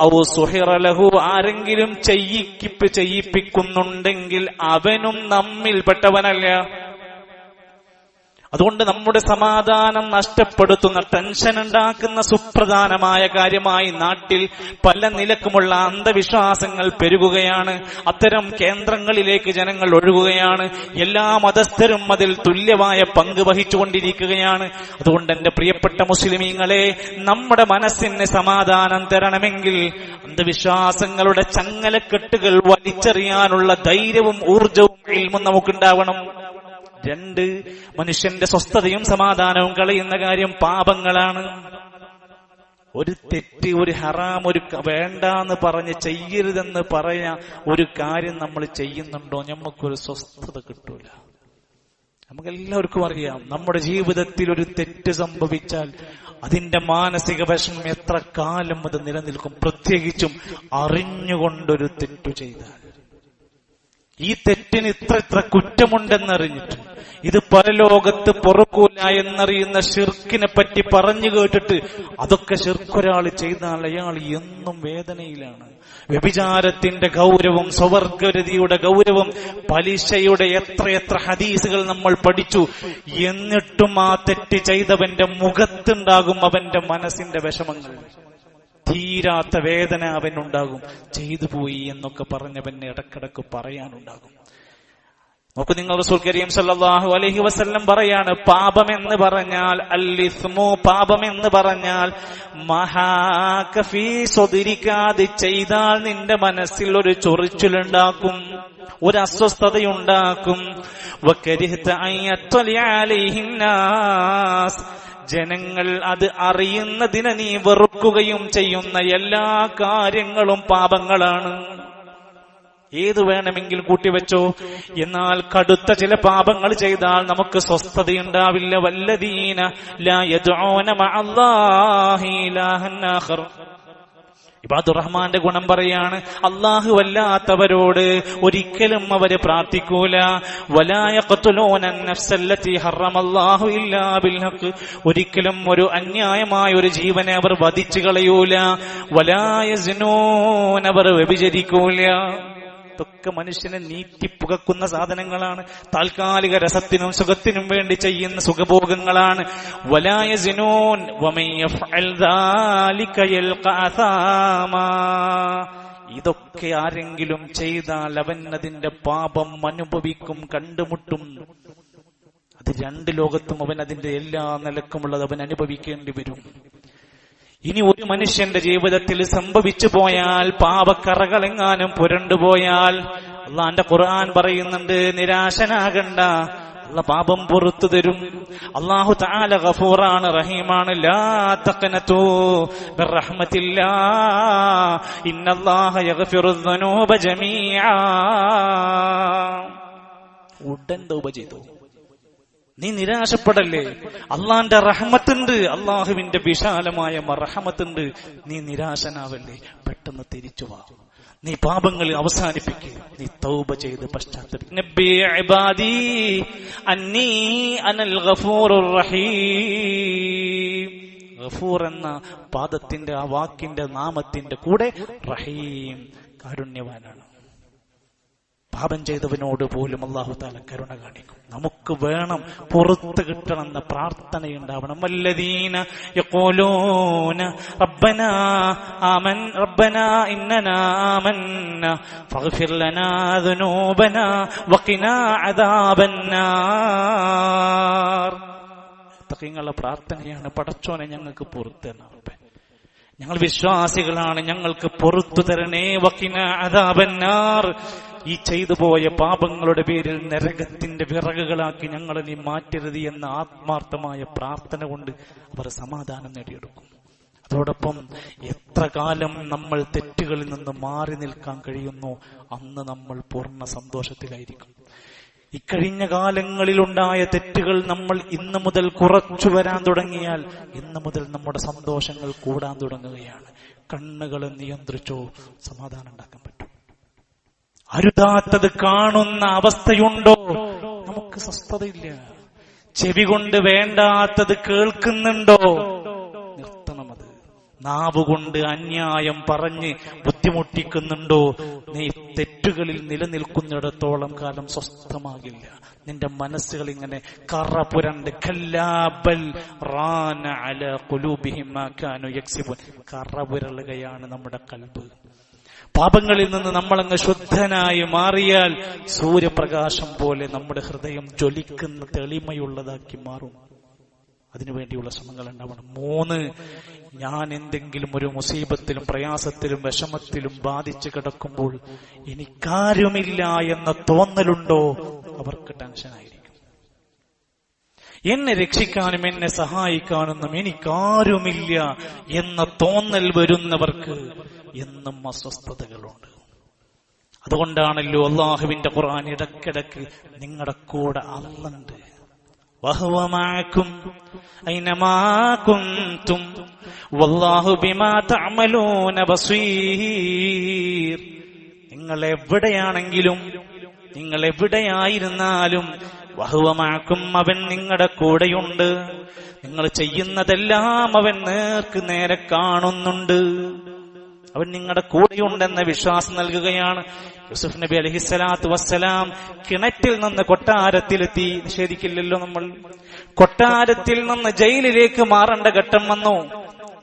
ഔ സുഹിറ ലഹു, ആരെങ്കിലും ചെയ്യിപ്പിക്കുന്നുണ്ടെങ്കിൽ അവനും നമ്മിൽപ്പെട്ടവനല്ല. അതുകൊണ്ട് നമ്മുടെ സമാധാനം നഷ്ടപ്പെടുത്തുന്ന, ടെൻഷൻ ഉണ്ടാക്കുന്ന സുപ്രധാനമായ കാര്യമായി നാട്ടിൽ പല നിലക്കുമുള്ള അന്ധവിശ്വാസങ്ങൾ പെരുകുകയാണ്. അത്തരം കേന്ദ്രങ്ങളിലേക്ക് ജനങ്ങൾ ഒഴുകുകയാണ്. എല്ലാ മതസ്ഥരും അതിൽ തുല്യമായ പങ്ക് വഹിച്ചുകൊണ്ടിരിക്കുകയാണ്. അതുകൊണ്ട് എന്റെ പ്രിയപ്പെട്ട മുസ്ലിമീങ്ങളെ, നമ്മുടെ മനസ്സിന് സമാധാനം തരണമെങ്കിൽ അന്ധവിശ്വാസങ്ങളുടെ ചങ്ങലക്കെട്ടുകൾ വലിച്ചെറിയാനുള്ള ധൈര്യവും ഊർജവും ഇൽമും നമുക്കുണ്ടാവണം. 2, മനുഷ്യന്റെ സ്വസ്ഥതയും സമാധാനവും കളയുന്ന കാര്യം പാപങ്ങളാണ്. ഒരു തെറ്റ്, ഒരു ഹറാം, ഒരു വേണ്ടാന്ന് പറഞ്ഞ് ചെയ്യരുതെന്ന് പറയാ ഒരു കാര്യം നമ്മൾ ചെയ്യുന്നുണ്ടോ, നമുക്കൊരു സ്വസ്ഥത കിട്ടൂല. നമുക്കെല്ലാവർക്കും അറിയാം, നമ്മുടെ ജീവിതത്തിൽ ഒരു തെറ്റ് സംഭവിച്ചാൽ അതിന്റെ മാനസിക വിഷമം എത്ര കാലം അത് നിലനിൽക്കും. പ്രത്യേകിച്ചും അറിഞ്ഞുകൊണ്ടൊരു തെറ്റു ചെയ്താൽ, ഈ തെറ്റിന് ഇത്ര കുറ്റമുണ്ടെന്നറിഞ്ഞിട്ട് ഇത് പരലോകത്ത് പൊറുക്കൂല എന്നറിയുന്ന ശിർക്കിനെ പറ്റി പറഞ്ഞു കേട്ടിട്ട് അതൊക്കെ ശിർക്കൊരാൾ ചെയ്താൽ അയാൾ എന്നും വേദനയിലാണ്. വ്യഭിചാരത്തിന്റെ ഗൗരവം, സ്വവർഗരതിയുടെ ഗൗരവം, പലിശയുടെ എത്രയെത്ര ഹദീസുകൾ നമ്മൾ പഠിച്ചു. എന്നിട്ടും ആ തെറ്റ് ചെയ്തവന്റെ മുഖത്തുണ്ടാകും അവന്റെ മനസ്സിന്റെ വിഷമങ്ങൾ, തീരാത്ത വേദന അവനുണ്ടാകും. ചെയ്തു പോയി എന്നൊക്കെ പറഞ്ഞവന് ഇടക്കിടക്ക് പറയാനുണ്ടാകും. നോക്കൂ, നിങ്ങൾ റസൂൽ കരീം സല്ലല്ലാഹു അലൈഹി വസല്ലം പറയാണ്, പാപമെന്ന് പറഞ്ഞാൽ അൽ-ഇസ്മു, പാപമെന്ന് പറഞ്ഞാൽ മഹാക ഫീ സ്വദിരിക, ചെയ്താൽ നിന്റെ മനസ്സിൽ ഒരു ചൊറിച്ചിലുണ്ടാക്കും, ഒരു അസ്വസ്ഥതയുണ്ടാക്കും. വകരിഹത അയ്യത്വലി അലൈഹിൻ നാസ്, ജനങ്ങൾ അത് അറിയുന്നതിനെ നീ വെറുക്കുകയും ചെയ്യുന്ന എല്ലാ കാര്യങ്ങളും പാപങ്ങളാണ്. ഏത് വേണമെങ്കിൽ കൂട്ടിവെച്ചോ. എന്നാൽ കടുത്ത ചില പാപങ്ങൾ ചെയ്താൽ നമുക്ക് സ്വസ്ഥതയുണ്ടാവില്ല. വല്ലദീന ലാ യദ്ഊന മഅല്ലാഹി ഇലാഹൻ ആഖർ, ഇബാദുർ റഹ്മാന്റെ ഗുണം പറയാണ്, അല്ലാഹു വല്ലാത്തവരോട് ഒരിക്കലും അവര് പ്രാർത്ഥിക്കൂല. വലാ യഖ്തുലൂന അൻ-നഫ്സല്ലതി ഹറമല്ലാഹു ഇല്ലാ ബിൽ ഹഖ്, ഒരിക്കലും ഒരു അന്യായമായ ഒരു ജീവനെ അവർ വധിച്ചു കളയൂല. വലാ യസ്നൂൻ, അവർ വ്യഭിചരിക്കൂല. ഇതൊക്കെ മനുഷ്യനെ നീറ്റിപ്പുകക്കുന്ന സാധനങ്ങളാണ്. താൽക്കാലിക രസത്തിനും സുഖത്തിനും വേണ്ടി ചെയ്യുന്ന സുഖഭോഗങ്ങളാണ്. വലാ യസ്നൂൻ വമൻ യഫ്അൽ ദാലിക യൽഖ അസാമാ, ഇതൊക്കെ ആരെങ്കിലും ചെയ്താൽ അവൻ അതിന്റെ പാപം അനുഭവിക്കും, കണ്ടുമുട്ടും. അത് 2 ലോകത്തും അവൻ അതിന്റെ എല്ലാ നിലക്കുമുള്ളത് അവൻ അനുഭവിക്കേണ്ടി വരും. ഇനി ഒരു മനുഷ്യന്റെ ജീവിതത്തിൽ സംഭവിച്ചു പോയാൽ, പാപക്കറകളെങ്ങാനും പുരണ്ടുപോയാൽ, അള്ളാന്റെ ഖുർആൻ പറയുന്നുണ്ട്, നിരാശനാകണ്ട, അള്ളാഹ് പാപം പുറത്തു തരും. അല്ലാഹു തആല ഗഫൂറാണ്, റഹീമാണ്. ലാ തഖ്നതു മിർ റഹ്മത്തില്ലാഹ് ഇന്നല്ലാഹ യഗ്ഫിറുദ് ദുനൂബ ജമീഅ. ഉടൻ തൗബ ചെയ്തു. നീ നിരാശപ്പെടല്ലേ, അള്ളാന്റെ റഹ്മത്തുണ്ട്, അള്ളാഹുവിന്റെ വിശാലമായ റഹ്മത്തുണ്ട്. നീ നിരാശനാവല്ലേ, പെട്ടെന്ന് തിരിച്ചു വാ, നീ പാപങ്ങൾ അവസാനിപ്പിക്കുക, നീ തൗബ ചെയ്ത് പശ്ചാത്തപിക്കുക. നബ്ബി ഇബാദി അന്നീ അനൽ ഗഫൂറുർ റഹീം. ഗഫൂർ എന്ന പാദത്തിന്റെ, ആ വാക്കിന്റെ നാമത്തിന്റെ കൂടെ റഹീം, കാരുണ്യവാനാണ്. പാപം ചെയ്തവനോട് പോലും അല്ലാഹു തആല കരുണ കാണിക്കും. നമുക്ക് വേണം പുറത്ത് കിട്ടണമെന്ന പ്രാർത്ഥനയുണ്ടാവണം. വല്ലദീന യഖൂലൂന റബ്ബനാ ഇന്നനാ ആമന്ന ഫഗ്ഫിർ ലനാ ദുനൂബനാ വഖിനാ അദാബന്നാർ. തഖീങ്ങളുടെ പ്രാർത്ഥനയാണ്, പടച്ചോനെ ഞങ്ങൾക്ക് പുറത്ത് തരണേ, ഞങ്ങൾ വിശ്വാസികളാണ്, ഞങ്ങൾക്ക് പുറത്തു തരണേ. വഖിനാ അദാബന്നാർ, ഈ ചെയ്തു പോയ പാപങ്ങളുടെ പേരിൽ നരകത്തിന്റെ വിറകുകളാക്കി ഞങ്ങളെ നീ മാറ്റരുത് എന്ന ആത്മാർത്ഥമായ പ്രാർത്ഥന കൊണ്ട് അവർ സമാധാനം നേടിയെടുക്കും. അതോടൊപ്പം എത്ര കാലം നമ്മൾ തെറ്റുകളിൽ നിന്ന് മാറി നിൽക്കാൻ കഴിയുന്നു, അന്ന് നമ്മൾ പൂർണ്ണ സന്തോഷത്തിലായിരിക്കും. ഇക്കഴിഞ്ഞ കാലങ്ങളിലുണ്ടായ തെറ്റുകൾ നമ്മൾ ഇന്നു മുതൽ കുറച്ചു വരാൻ തുടങ്ങിയാൽ ഇന്നു മുതൽ നമ്മുടെ സന്തോഷങ്ങൾ കൂടാൻ തുടങ്ങുകയാണ്. കണ്ണുകളെ നിയന്ത്രിച്ചോ, സമാധാനം ഉണ്ടാക്കാൻ പറ്റും. അരുതാത്തത് കാണുന്ന അവസ്ഥയുണ്ടോ, നമുക്ക് സ്വസ്ഥതയില്ല. ചെവി കൊണ്ട് വേണ്ടാത്തത് കേൾക്കുന്നുണ്ടോ, നിർത്തണം. അത് നാവുകൊണ്ട് അന്യായം പറഞ്ഞ് ബുദ്ധിമുട്ടിക്കുന്നുണ്ടോ, നീ തെറ്റുകളിൽ നിലനിൽക്കുന്നിടത്തോളം കാലം സ്വസ്ഥമാകില്ല. നിന്റെ മനസ്സുകൾ ഇങ്ങനെ കറ പുരണ്ട് കറ പുരളുകയാണ് നമ്മുടെ കൽബ്. പാപങ്ങളിൽ നിന്ന് നമ്മളങ്ങ് ശുദ്ധനായി മാറിയാൽ സൂര്യപ്രകാശം പോലെ നമ്മുടെ ഹൃദയം ജ്വലിക്കുന്ന തെളിമയുള്ളതാക്കി മാറും. അതിനുവേണ്ടിയുള്ള ശ്രമങ്ങൾ ഉണ്ടാവണം. 3, ഞാൻ എന്തെങ്കിലും ഒരു മുസീബത്തിലും പ്രയാസത്തിലും വിഷമത്തിലും ബാധിച്ചു കിടക്കുമ്പോൾ എനിക്കാരുമില്ല എന്ന തോന്നലുണ്ടോ, അവർക്ക് ടെൻഷനായിരിക്കും. എന്നെ രക്ഷിക്കാനും എന്നെ സഹായിക്കാനൊന്നും എനിക്കാരുമില്ല എന്ന തോന്നൽ വരുന്നവർക്ക് എന്നും അസ്വസ്ഥതകളുണ്ട്. അതുകൊണ്ടാണല്ലോ അല്ലാഹുവിന്റെ ഖുർആൻ ഇടക്കിടക്ക് നിങ്ങളുടെ കൂടെ അല്ലാഹുണ്ട്. വഹുവ മഅകും ഐനമാ കുൻതും വല്ലാഹു ബിമാ തഅമലൂന ബസീർ. നിങ്ങൾ എവിടെയാണെങ്കിലും, നിങ്ങൾ എവിടെയായിരുന്നാലും, വഹുവ മഅകും, അവൻ നിങ്ങളുടെ കൂടെയുണ്ട്. നിങ്ങൾ ചെയ്യുന്നതെല്ലാം അവൻ നേർക്ക് നേരെ കാണുന്നുണ്ട്. അവൻ നിങ്ങളുടെ കൂടെയുണ്ടെന്ന വിശ്വാസം നൽകുകയാണ്. യൂസുഫ് നബി അലൈഹിസ്സലാത്തു വസ്സലാം കിണറ്റിൽ നിന്ന് കൊട്ടാരത്തിലെത്തി. നിഷേധിക്കില്ലല്ലോ നമ്മൾ. കൊട്ടാരത്തിൽ നിന്ന് ജയിലിലേക്ക് മാറേണ്ട ഘട്ടം വന്നു.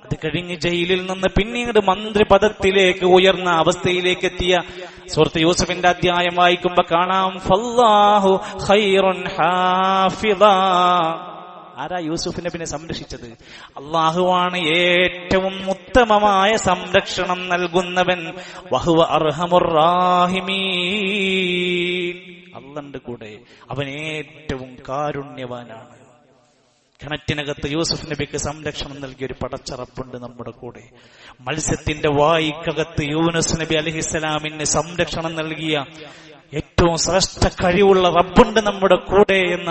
അത് കഴിഞ്ഞ് ജയിലിൽ നിന്ന് പിന്നീട് മന്ത്രി പദത്തിലേക്ക് ഉയർന്ന അവസ്ഥയിലേക്ക് എത്തിയ സൂറത്ത് യൂസുഫിന്റെ അധ്യായം വായിക്കുമ്പോ കാണാം, ഫല്ലാഹു ഖൈറുൻ ഹാഫിദാ. ആരാ യൂസുഫ് നബിനെ സംരക്ഷിച്ചത്? അല്ലാഹുവാണ് ഏറ്റവും ഉത്തമമായ സംരക്ഷണം നൽകുന്നവൻ. വഹുവ അർഹമുർ റാഹിമീൻ. അല്ലാഹുവിന്റെ കൂടെ അവൻ ഏറ്റവും കാരുണ്യവാനാണ്. കിണറ്റിനകത്ത് യൂസുഫ് നബിക്ക് സംരക്ഷണം നൽകിയ ഒരു പടച്ചറപ്പുണ്ട് നമ്മുടെ കൂടെ. മത്സ്യത്തിന്റെ വായിക്കകത്ത് യൂനുസ് നബി അലൈഹിസ്സലാമിന് സംരക്ഷണം നൽകിയ ഏറ്റവും ശ്രേഷ്ഠ കഴിവുള്ള റബ്ബുണ്ട് നമ്മുടെ കൂടെ എന്ന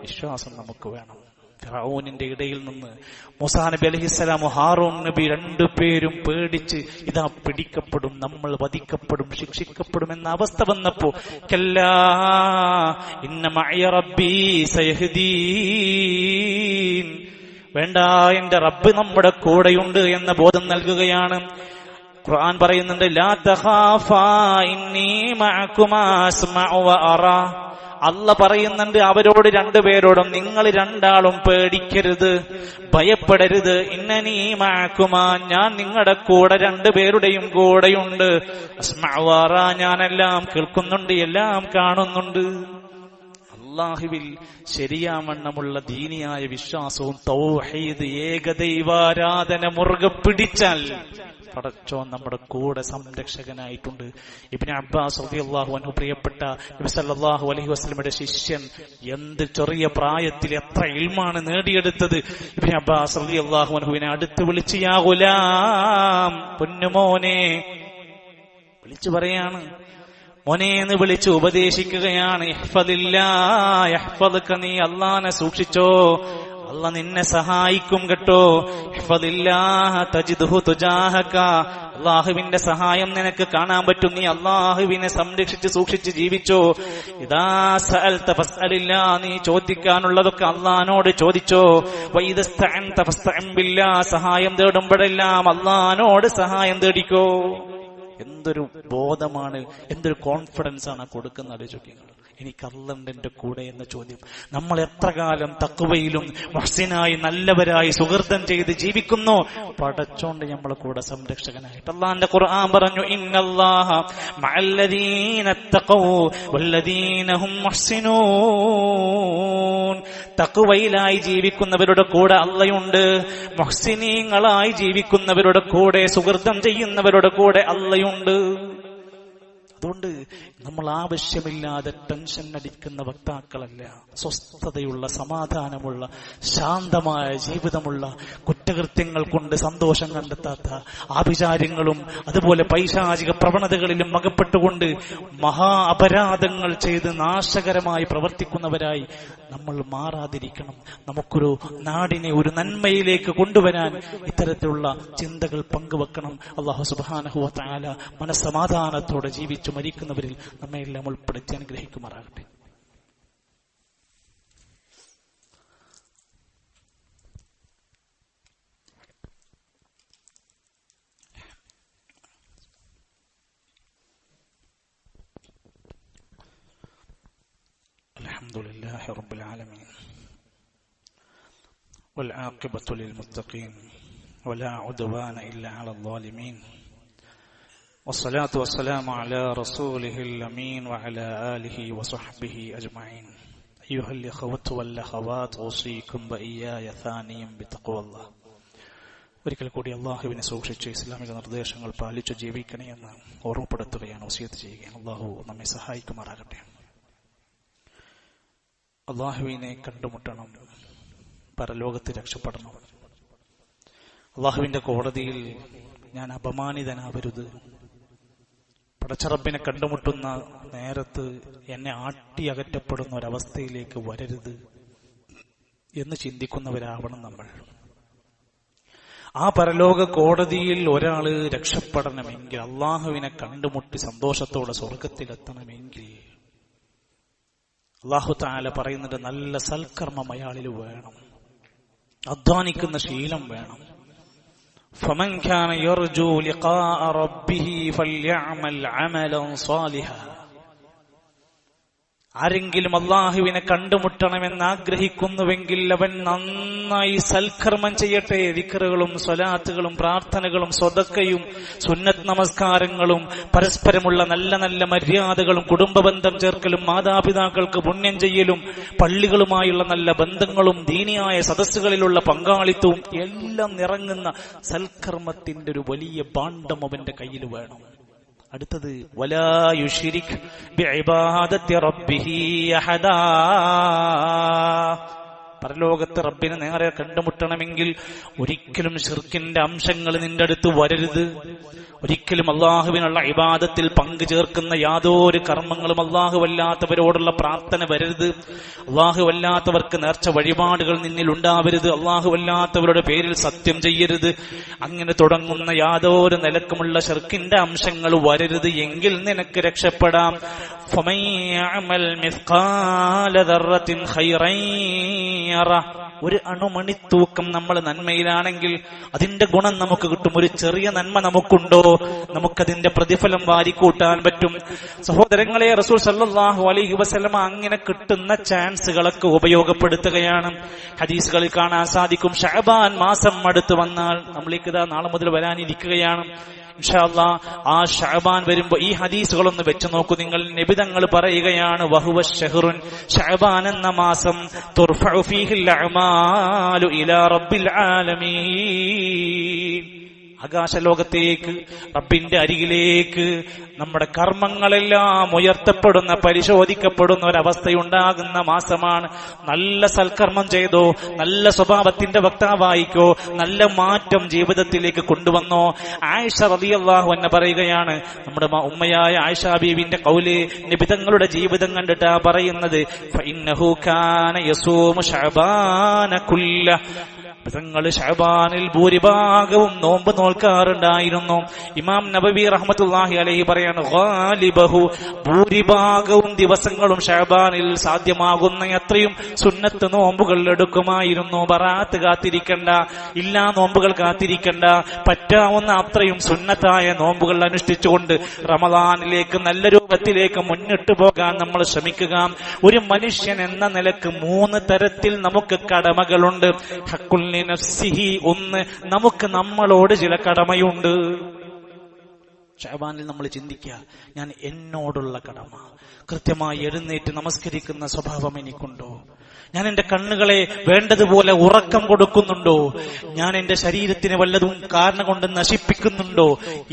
വിശ്വാസം നമുക്ക് വേണം. ഫിറഔനിന്റെ ഇടയിൽ നിന്ന് മൂസാ നബി അലൈഹിസ്സലാം, ഹാറൂൻ നബി രണ്ടുപേരും പേടിച്ച് ഇതാ പിടിക്കപ്പെടും, നമ്മൾ വധിക്കപ്പെടും, ശിക്ഷിക്കപ്പെടും എന്ന അവസ്ഥ വന്നപ്പോ കല്ലാ ഇന്ന മഅയ റബ്ബി സയഹ്ദീൻ, വേണ്ട, എന്റെ റബ്ബ് നമ്മുടെ കൂടെയുണ്ട് എന്ന ബോധം നൽകുകയാണ്. ഖുർആൻ പറയുന്നുണ്ട്, ലാ തഖാഫാ ഇന്നീ മഅകുമാ അസ്മഉ വ അറാ. അല്ല പറയുന്നുണ്ട് അവരോട്, രണ്ടുപേരോടും, നിങ്ങൾ രണ്ടാളും പേടിക്കരുത്, ഭയപ്പെടരുത്. ഇന്നനീ മഅകുമാ, ഞാൻ നിങ്ങളുടെ കൂടെ, രണ്ടുപേരുടെയും കൂടെയുണ്ട്. അസ്മഉ വ അറാ, ഞാനെല്ലാം കേൾക്കുന്നുണ്ട്, എല്ലാം കാണുന്നുണ്ട്. അല്ലാഹുവിൽ ശരിയാവണ്ണമുള്ള ദീനിയായ വിശ്വാസവും തൗഹീദ് ഏകദൈവാരാധന മുറുകെ പിടിച്ചാൽ പടച്ചോൻ നമ്മുടെ കൂടെ സംരക്ഷകനായിട്ടുണ്ട്. ഇബ്നു അബ്ബാസ് റളിയല്ലാഹു അൻഹു, പ്രിയപ്പെട്ട നബി സല്ലല്ലാഹു അലൈഹി വസല്ലമയുടെ ശിഷ്യൻ, എന്ത് ചെറിയ പ്രായത്തിൽ എത്ര ഇൽമാണ് നേടിയെടുത്തത്. ഇബ്നു അബ്ബാസ് റളിയല്ലാഹു അൻഹുവിനെ അടുത്ത് വിളിച്ച് യാ ഗുലാം, പൊന്നുമോനെ വിളിച്ചു പറയാണ്, മോനെ എന്ന് വിളിച്ച് ഉപദേശിക്കുകയാണ്. ഇഹ്ഫദില്ലാഹ് യഹ്ഫദുക, നീ അല്ലാഹനെ സൂക്ഷിച്ചോ, അല്ലാഹ് നിന്നെ സഹായിക്കും കേട്ടോ. ഇഹ്ഫദില്ലാഹ് തജിദ്ഹു തുജാഹക, അല്ലാഹുവിന്റെ സഹായം നിനക്ക് കാണാൻ പറ്റും. നീ അല്ലാഹുവിനെ സംരക്ഷിച്ച് സൂക്ഷിച്ച് ജീവിച്ചോ. ഇദാ സഅൽത ഫസ്അലില്ലാഹ്, നീ ചോദിക്കാനുള്ളതൊക്കെ അല്ലാഹുവിനോട് ചോദിച്ചോ. വഇദസ്തഅൻത ഫസ്തഇൻ ബില്ലാഹ്, സഹായം തേടുമ്പോഴെല്ലാം അല്ലാഹുവിനോട് സഹായം തേടിക്കോ. എന്തൊരു ബോധമാണ്, എന്തൊരു കോൺഫിഡൻസ് ആണ് കൊടുക്കുന്ന ആലോചിക്കുക. എനിക്ക് അല്ലാഹുണ്ട് എന്റെ കൂടെ എന്ന ചോദ്യം. നമ്മൾ എത്ര കാലം തഖ്വയിലും മുഹ്സിനായി നല്ലവരായി സുഹൃതം ചെയ്ത് ജീവിക്കുന്നു, പടച്ചോണ്ട് നമ്മളെ കൂടെ സംരക്ഷകനായിട്ട്. അല്ലാഹുവിന്റെ ഖുർആൻ പറഞ്ഞു, ഇന്നല്ലാഹ മഅല്ലദീന തഖൗ വല്ലദീന ഹും മുഹ്സിനൂൻ. തഖ്വയിലായി ജീവിക്കുന്നവരുടെ കൂടെ അല്ലാഹുണ്ട്, മുഹ്സിനീങ്ങളായി ജീവിക്കുന്നവരുടെ കൂടെ, സുഹൃതം ചെയ്യുന്നവരുടെ കൂടെ അല്ലാഹുണ്ട്. അതുകൊണ്ട് നമ്മൾ ആവശ്യമില്ലാതെ ടെൻഷൻ അടിക്കുന്ന വക്താക്കളല്ല. സ്വസ്ഥതയുള്ള, സമാധാനമുള്ള, ശാന്തമായ ജീവിതമുള്ള, കുറ്റകൃത്യങ്ങൾ കൊണ്ട് സന്തോഷം കണ്ടെത്താത്ത, ആഭിചാര്യങ്ങളും അതുപോലെ പൈശാചിക പ്രവണതകളിലും അകപ്പെട്ടുകൊണ്ട് മഹാ അപരാധങ്ങൾ ചെയ്ത് നാശകരമായി പ്രവർത്തിക്കുന്നവരായി നമ്മൾ മാറാതിരിക്കണം. നമുക്കൊരു നാടിനെ ഒരു നന്മയിലേക്ക് കൊണ്ടുവരാൻ ഇത്തരത്തിലുള്ള ചിന്തകൾ പങ്കുവെക്കണം. അല്ലാഹു സുബ്ഹാനഹു വ തആല മനസ്സമാധാനത്തോടെ ജീവിച്ചു മരിക്കുന്നവരിൽ നമ്മെ എല്ലാം ഉൾപ്പെടുത്തി അനുഗ്രഹിക്കുമാറാകട്ടെ. الحمد لله رب العالمين والعاقبة للمتقين ولا عدوان إلا على الظالمين والصلاة والسلام على رسوله الأمين وعلى آله وصحبه أجمعين أيها الإخوة والأخوات أوصيكم وإياي ثانيا بتقوى الله. ഒരിക്കൽ കൂടി അള്ളാഹുവിനെ സൂക്ഷിച്ച് ഇസ്ലാമിക നിർദ്ദേശങ്ങൾ പാലിച്ചു ജീവിക്കണേ എന്ന് ഓർമ്മപ്പെടുത്തുകയാണ്, വസിയത്ത് ചെയ്യുകയാണ്. അള്ളാഹു നമ്മെ സഹായിക്കുമാറാകട്ടെ. അള്ളാഹുവിനെ കണ്ടുമുട്ടണം, പരലോകത്ത് രക്ഷപ്പെടണം. അള്ളാഹുവിന്റെ കോടതിയിൽ ഞാൻ അപമാനിതനാവരുത്. പടച്ചറബിനെ കണ്ടുമുട്ടുന്ന നേരത്ത് എന്നെ അകറ്റപ്പെടുന്ന ഒരവസ്ഥയിലേക്ക് വരരുത് എന്ന് ചിന്തിക്കുന്നവരാവണം നമ്മൾ. ആ പരലോക കോടതിയിൽ ഒരാള് രക്ഷപ്പെടണമെങ്കിൽ, അള്ളാഹുവിനെ കണ്ടുമുട്ടി സന്തോഷത്തോടെ സ്വർഗത്തിലെത്തണമെങ്കിൽ അള്ളാഹു തആല പറയുന്നത് നല്ല സൽക്കർമ്മം അയാളിൽ വേണം, അധ്വാനിക്കുന്ന ശീലം വേണം. فمن كان يرجو لقاء ربه فليعمل عملا صالحا. ആരെങ്കിലും അള്ളാഹുവിനെ കണ്ടുമുട്ടണമെന്ന് ആഗ്രഹിക്കുന്നുവെങ്കിൽ അവൻ നന്നായി സൽക്കർമ്മം ചെയ്യട്ടെ. ദിക്റുകളും സ്വലാത്തുകളും പ്രാർത്ഥനകളും സ്വദക്കയും സുന്നത്ത് നമസ്കാരങ്ങളും പരസ്പരമുള്ള നല്ല നല്ല മര്യാദകളും കുടുംബബന്ധം ചേർക്കലും മാതാപിതാക്കൾക്ക് പുണ്യം ചെയ്യലും പള്ളികളുമായുള്ള നല്ല ബന്ധങ്ങളും ദീനിയായ സദസ്സുകളിലുള്ള പങ്കാളിത്തവും എല്ലാം നിറങ്ങുന്ന സൽക്കർമ്മത്തിന്റെ ഒരു വലിയ ഭാണ്ഡം അവന്റെ കയ്യിൽ വേണം. അടുത്തത് വലാ യുശ്രിക് ബിഇബാദത്തി റബ്ബിഹി അഹദാ. പരലോകത്ത് റബ്ബിനെ നേരെ കണ്ടുമുട്ടണമെങ്കിൽ ഒരിക്കലും ശിർക്കിന്റെ അംശങ്ങൾ നിന്റെ അടുത്ത് വരരുത്. ഒരിക്കലും അള്ളാഹുവിനുള്ള ഇബാദത്തിൽ പങ്കു ചേർക്കുന്ന യാതൊരു കർമ്മങ്ങളും അള്ളാഹുവല്ലാത്തവരോടുള്ള പ്രാർത്ഥന വരരുത്. അള്ളാഹുവല്ലാത്തവർക്ക് നേർച്ച വഴിപാടുകൾ നിന്നിൽ ഉണ്ടാവരുത്. അള്ളാഹുവല്ലാത്തവരുടെ പേരിൽ സത്യം ചെയ്യരുത്. അങ്ങനെ തുടങ്ങുന്ന യാതൊരു നിലക്കുമുള്ള ശിർക്കിന്റെ അംശങ്ങൾ വരരുത്. എങ്കിൽ നിനക്ക് രക്ഷപ്പെടാം. ഫമൻ യഅമൽ മിസ്ഖാല ദർറത്തിൻ ഖൈറൻ യറ. ഒരു അണുമണിത്തൂക്കം നമ്മൾ നന്മയിലാണെങ്കിൽ അതിന്റെ ഗുണം നമുക്ക് കിട്ടും. ഒരു ചെറിയ നന്മ നമുക്കുണ്ടോ, നമുക്കതിന്റെ പ്രതിഫലം വാരിക്കൂട്ടാൻ പറ്റും. സഹോദരങ്ങളെ, റസൂൽ സല്ലല്ലാഹു അലൈഹി വസല്ലമ അങ്ങനെ കിട്ടുന്ന ചാൻസുകളൊക്കെ ഉപയോഗപ്പെടുത്തുകയാണ്. ഹദീസുകളിൽ കാണാൻ സാധിക്കും, ശഅബാൻ മാസം അടുത്ത് വന്നാൽ, നമ്മൾക്ക് ഇതാ നാളെ മുതൽ വരാനിരിക്കുകയാണ് ഇൻഷാ അല്ലാഹ്. ആ ശഅബാൻ വരുമ്പോ ഈ ഹദീസുകളൊന്ന് വെച്ച് നോക്കൂ നിങ്ങൾ. നബി തങ്ങൾ പറയുകയാണ്, വഹുവ ശഹ്റുൻ, ശഅബാൻ എന്ന മാസം, തുർഫഉ ഫീഹിൽ അഅമാലു ഇലാ റബ്ബിൽ ആലമീൻ. ആകാശലോകത്തേക്ക്, റബ്ബിന്റെ അരികിലേക്ക് നമ്മുടെ കർമ്മങ്ങളെല്ലാം ഉയർത്തപ്പെടുന്ന, പരിശോധിക്കപ്പെടുന്ന ഒരവസ്ഥയുണ്ടാകുന്ന മാസമാണ്. നല്ല സൽക്കർമ്മം ചെയ്തോ, നല്ല സ്വഭാവത്തിന്റെ വക്താവായിക്കോ, നല്ല മാറ്റം ജീവിതത്തിലേക്ക് കൊണ്ടുവന്നോ. ആയിഷ റളിയല്ലാഹു അൻഹ പറയുകയാണ്, നമ്മുടെ ഉമ്മയായ ആയിഷ ബീവിന്റെ ഖൗല് നബി തങ്ങളുടെ ജീവിതം കണ്ടിട്ടാ പറയുന്നത്, ഫഇന്നഹു കാന യസൂമു ശഅബാന കുല്ല. തങ്ങള് ശഅബാനിൽ ഭൂരിഭാഗവും നോമ്പ് നോൽക്കാറുണ്ടായിരുന്നു. ഇമാം നബവി റഹ്മത്തുള്ളാഹി അലൈഹി പറയാണ്, ഗാലിബഹു, ഭൂരിഭാഗവും ദിവസങ്ങളും ശഅബാനിൽ സാധ്യമാകുന്ന അത്രയും സുന്നത്ത് നോമ്പുകൾ എടുക്കുമായിരുന്നു. ബറാത്ത് കാത്തിരിക്കണ്ട, ഇല്ലാ നോമ്പുകൾ കാത്തിരിക്കണ്ട, പറ്റാവുന്ന അത്രയും സുന്നത്തായ നോമ്പുകൾ അനുഷ്ഠിച്ചുകൊണ്ട് റമളാനിലേക്ക് നല്ല രൂപത്തിലേക്ക് മുന്നിട്ട് പോകാൻ നമ്മൾ ശ്രമിക്കുക. ഒരു മനുഷ്യൻ എന്ന നിലക്ക് 3 തരത്തിൽ നമുക്ക് കടമകളുണ്ട്. ഹഖുൽ നഫ്സിഹി, ഒന്ന്, നമുക്ക് നമ്മളോട് ചില കടമയുണ്ട്. ശഅബാനിൽ നമ്മൾ ചിന്തിക്കുക, ഞാൻ എന്നോടുള്ള കടമ, കൃത്യമായി എഴുന്നേറ്റ് നമസ്കരിക്കുന്ന സ്വഭാവം എനിക്കുണ്ടോ? ഞാൻ എന്റെ കണ്ണുകളെ വേണ്ടതുപോലെ ഉറക്കം കൊടുക്കുന്നുണ്ടോ? ഞാൻ എന്റെ ശരീരത്തിന് വല്ലതും കാരണം കൊണ്ട് നശിപ്പിക്കുന്നുണ്ടോ?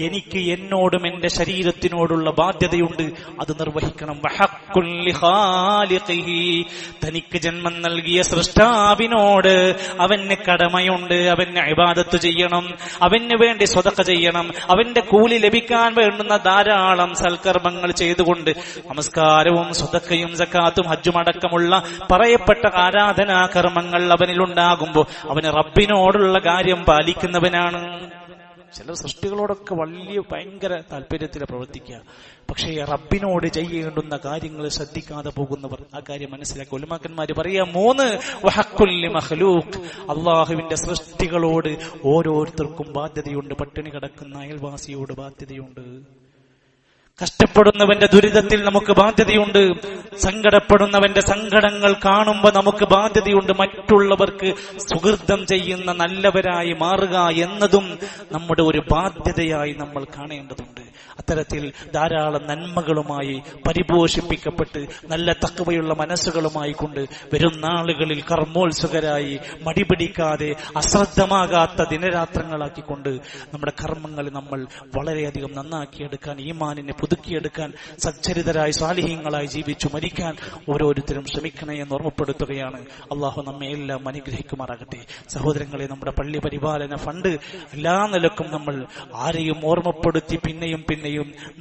എനിക്ക് എന്നോടും എന്റെ ശരീരത്തിനോടുള്ള ബാധ്യതയുണ്ട്, അത് നിർവഹിക്കണം. വഹഖുൽ ലിഖാലിഖിഹി, തനിക്ക് ജന്മം നൽകിയ സൃഷ്ടാവിനോട് അവന് കടമയുണ്ട്. അവന് ഇബാദത്ത് ചെയ്യണം, അവന് വേണ്ടി സ്വതക്ക ചെയ്യണം, അവന്റെ കൂലി ലഭിക്കാൻ വേണ്ടുന്ന ധാരാളം സൽക്കർമ്മങ്ങൾ ചെയ്തുകൊണ്ട് നമസ്കാരവും സ്വതക്കയും സക്കാത്തും ഹജ്ജും അടക്കമുള്ള പറയപ്പെട്ട ആരാധനാ കർമ്മങ്ങൾ അവനിലുണ്ടാകുമ്പോൾ അവന് റബ്ബിനോടുള്ള കാര്യം പാലിക്കുന്നവനാണ്. ചില സൃഷ്ടികളോടൊക്കെ ഭയങ്കര താല്പര്യത്തിൽ പ്രവർത്തിക്കുക, പക്ഷേ റബ്ബിനോട് ചെയ്യേണ്ടുന്ന കാര്യങ്ങൾ ശ്രദ്ധിക്കാതെ പോകുന്നവർ ആ കാര്യം മനസ്സിലാക്കുക. ഉലമാക്കന്മാര് പറയാ, 3 വഹഖുൽ മഖ്ലൂഖ്, അള്ളാഹുവിന്റെ സൃഷ്ടികളോട് ഓരോരുത്തർക്കും ബാധ്യതയുണ്ട്. പട്ടിണി കിടക്കുന്ന അയൽവാസിയോട് ബാധ്യതയുണ്ട്, കഷ്ടപ്പെടുന്നവന്റെ ദുരിതത്തിൽ നമുക്ക് ബാധ്യതയുണ്ട്. സങ്കടപ്പെടുന്നവന്റെ സങ്കടങ്ങൾ കാണുമ്പോൾ നമുക്ക് ബാധ്യതയുണ്ട്. മറ്റുള്ളവർക്ക് സുഹൃതം ചെയ്യുന്ന നല്ലവരായി മാറുക എന്നതും നമ്മുടെ ഒരു ബാധ്യതയായി നമ്മൾ കാണേണ്ടതുണ്ട്. അത്തരത്തിൽ ധാരാളം നന്മകളുമായി പരിപോഷിപ്പിക്കപ്പെട്ട് നല്ല തഖ്വയുള്ള മനസ്സുകളുമായി കൊണ്ട് വരും നാളുകളിൽ കർമ്മോത്സുകരായി മടിപിടിക്കാതെ അശ്രദ്ധമാകാത്ത ദിനരാത്രങ്ങളാക്കിക്കൊണ്ട് നമ്മുടെ കർമ്മങ്ങൾ നമ്മൾ വളരെയധികം നന്നാക്കിയെടുക്കാൻ, ഈമാനിനെ പുതുക്കിയെടുക്കാൻ, സച്ചരിതരായി സാലിഹീങ്ങളായി ജീവിച്ചു മരിക്കാൻ ഓരോരുത്തരും ശ്രമിക്കണേ എന്ന് ഓർമ്മപ്പെടുത്തുകയാണ്. അള്ളാഹു നമ്മെ എല്ലാം അനുഗ്രഹിക്കുമാറാകട്ടെ. സഹോദരങ്ങളെ, നമ്മുടെ പള്ളി പരിപാലന ഫണ്ട് എല്ലാ നിലക്കും നമ്മൾ ആരെയും ഓർമ്മപ്പെടുത്തി പിന്നെയും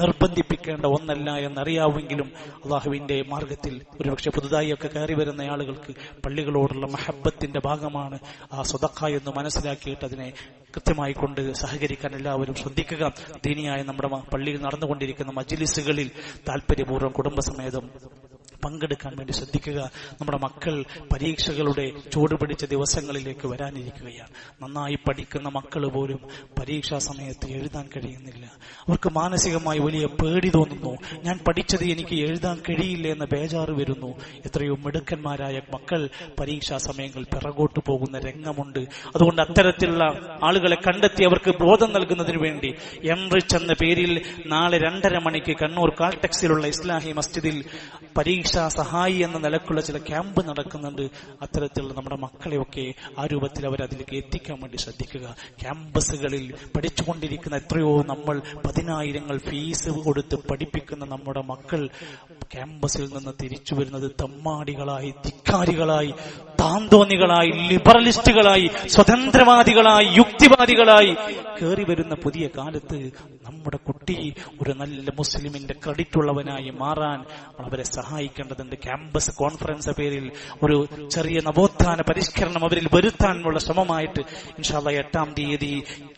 നിർബന്ധിപ്പിക്കേണ്ട ഒന്നല്ല എന്നറിയാമെങ്കിലും അള്ളാഹുവിന്റെ മാർഗത്തിൽ ഒരുപക്ഷെ പുതുതായി ഒക്കെ കയറി വരുന്ന ആളുകൾക്ക് പള്ളികളോടുള്ള മഹബത്തിന്റെ ഭാഗമാണ് ആ സ്വതക്ക എന്ന് മനസ്സിലാക്കിയിട്ട് അതിനെ കൃത്യമായി കൊണ്ട് സഹകരിക്കാൻ എല്ലാവരും ശ്രദ്ധിക്കുക. ദീനിയായ നമ്മുടെ പള്ളിയിൽ നടന്നുകൊണ്ടിരിക്കുന്ന മജ്ലിസുകളിൽ താല്പര്യപൂർവ്വം കുടുംബസമേതം പങ്കെടുക്കാൻ വേണ്ടി ശ്രദ്ധിക്കുക. നമ്മുടെ മക്കൾ പരീക്ഷകളുടെ ചൂടുപിടിച്ച ദിവസങ്ങളിലേക്ക് വരാനിരിക്കുകയാണ്. നന്നായി പഠിക്കുന്ന മക്കൾ പോലും പരീക്ഷാ സമയത്ത് എഴുതാൻ കഴിയുന്നില്ല. അവർക്ക് മാനസികമായി വലിയ പേടി തോന്നുന്നു. ഞാൻ പഠിച്ചത് എനിക്ക് എഴുതാൻ കഴിയില്ല എന്ന ബേജാറ് വരുന്നു. എത്രയോ മിടുക്കന്മാരായ മക്കൾ പരീക്ഷാ സമയങ്ങളിൽ പിറകോട്ട് പോകുന്ന രംഗമുണ്ട്. അതുകൊണ്ട് അത്തരത്തിലുള്ള ആളുകളെ കണ്ടെത്തി അവർക്ക് ബോധം നൽകുന്നതിന് വേണ്ടി എൻറിച്ച് എന്ന പേരിൽ നാളെ 2:30 മണിക്ക് കണ്ണൂർ കാൾടെക്സിലുള്ള ഇസ്ലാഹി മസ്ജിദിൽ പരീക്ഷാ സഹായി എന്ന നിലക്കുള്ള ചില ക്യാമ്പ് നടക്കുന്നുണ്ട്. അത്തരത്തിലുള്ള നമ്മുടെ മക്കളെയൊക്കെ ആ രൂപത്തിൽ അവരതിലേക്ക് എത്തിക്കാൻ വേണ്ടി ശ്രദ്ധിക്കുക. ക്യാമ്പസുകളിൽ പഠിച്ചുകൊണ്ടിരിക്കുന്ന എത്രയോ നമ്മൾ 10,000 ഫീസ് കൊടുത്ത് പഠിപ്പിക്കുന്ന നമ്മുടെ മക്കൾ ക്യാമ്പസിൽ നിന്ന് തിരിച്ചു വരുന്നത് തമ്മാടികളായി, ധിക്കാരികളായി, താന്തോന്നികളായി, ലിബറലിസ്റ്റുകളായി, സ്വതന്ത്രവാദികളായി, യുക്തിവാദികളായി കയറി വരുന്ന പുതിയ കാലത്ത് നമ്മുടെ കുട്ടി ഒരു നല്ല മുസ്ലിമിന്റെ ക്രെഡിറ്റ് ഉള്ളവനായി മാറാൻ അവരെ സഹായിക്കേണ്ടതുണ്ട്. ക്യാമ്പസ് കോൺഫറൻസ് പേരിൽ ഒരു ചെറിയ നവോത്ഥാന പരിഷ്കരണം അവരിൽ വരുത്താനുള്ള ശ്രമമായിട്ട് ഇൻഷാ അല്ലാഹ് 8-ാം തീയതി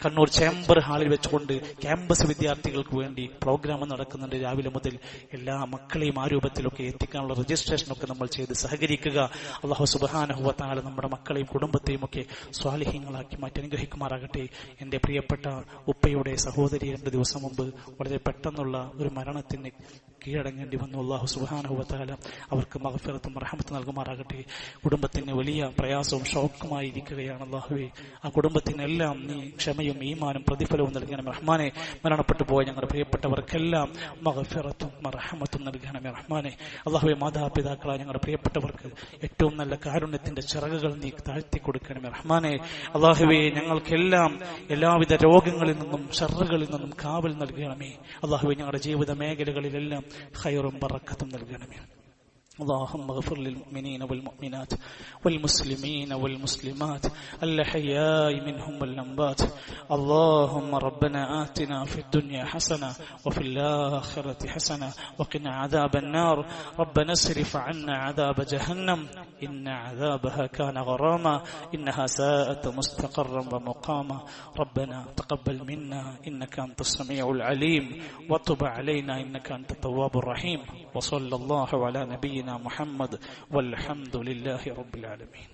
കണ്ണൂർ ചേംബർ ഹാളിൽ വെച്ചുകൊണ്ട് ക്യാമ്പസ് വിദ്യാർത്ഥികൾക്ക് വേണ്ടി പ്രോഗ്രാം നടക്കുന്നുണ്ട്. രാവിലെ മുതൽ എല്ലാ മക്കളെയും ആ രൂപത്തിലൊക്കെ എത്തിക്കാനുള്ള രജിസ്ട്രേഷനൊക്കെ നമ്മൾ ചെയ്ത് സഹകരിക്കുക. അല്ലാഹു സുബ്ഹാനഹു വ തആല നമ്മുടെ മക്കളെയും കുടുംബത്തെയും ഒക്കെ സ്വാലിഹീങ്ങളാക്കി മാറ്റി അനുഗ്രഹിക്കുമാറാകട്ടെ. എന്റെ പ്രിയപ്പെട്ട ഉപ്പയുടെ സഹോദരി 2 ദിവസം മുമ്പ് വളരെ പെട്ടെന്നുള്ള ഒരു മരണത്തിന് കീഴടങ്ങേണ്ടി വന്നു. അല്ലാഹു സുബ്ഹാനഹു വ തആല അവർക്ക് മഗ്ഫിറത്തും റഹ്മത്തും നൽകുമാറാകട്ടെ. കുടുംബത്തിന് വലിയ പ്രയാസവും ഷോക്കുമായി ഇരിക്കുകയാണ്. അല്ലാഹുവേ, ആ കുടുംബത്തിനെല്ലാം നീ ക്ഷമയും ഈമാനും പ്രതിഫലവും നൽകണമേ റഹ്മാനെ. മരണപ്പെട്ടു പോയ ഞങ്ങളുടെ പ്രിയപ്പെട്ടവർക്കെല്ലാം മഗ്ഫിറത്തും റഹ്മത്തും നൽകണമേ റഹ്മാനെ. അല്ലാഹുവേ, മാതാപിതാക്കളായ ഞങ്ങളുടെ പ്രിയപ്പെട്ടവർക്ക് ഏറ്റവും നല്ല കാരുണ്യത്തിന്റെ ചിറകുകൾ നീ താഴ്ത്തി കൊടുക്കണമേ റഹ്മാനെ. അല്ലാഹുവേ, ഞങ്ങൾക്കെല്ലാം എല്ലാവിധ രോഗങ്ങളിൽ നിന്നും ഷർറുകളിൽ നിന്നും കാവൽ നൽകണമേ. അല്ലാഹുവേ, ഞങ്ങളുടെ ജീവിത മേഖലകളിലെല്ലാം ഖൈറും ബറക്കത്തും നൽകണമേ. اللهم اغفر للمؤمنين والمؤمنات والمسلمين والمسلمات الأحياء منهم والأموات. اللهم ربنا آتنا في الدنيا حسنة وفي الآخرة حسنة وقنا عذاب النار. ربنا اصرف عنا عذاب جهنم إن عذابها كان غراما إنها ساءت مستقرا ومقاما. ربنا تقبل منا إنك أنت السميع العليم وتب علينا إنك أنت التواب الرحيم. وصلى الله على نبينا محمد والحمد لله رب العالمين.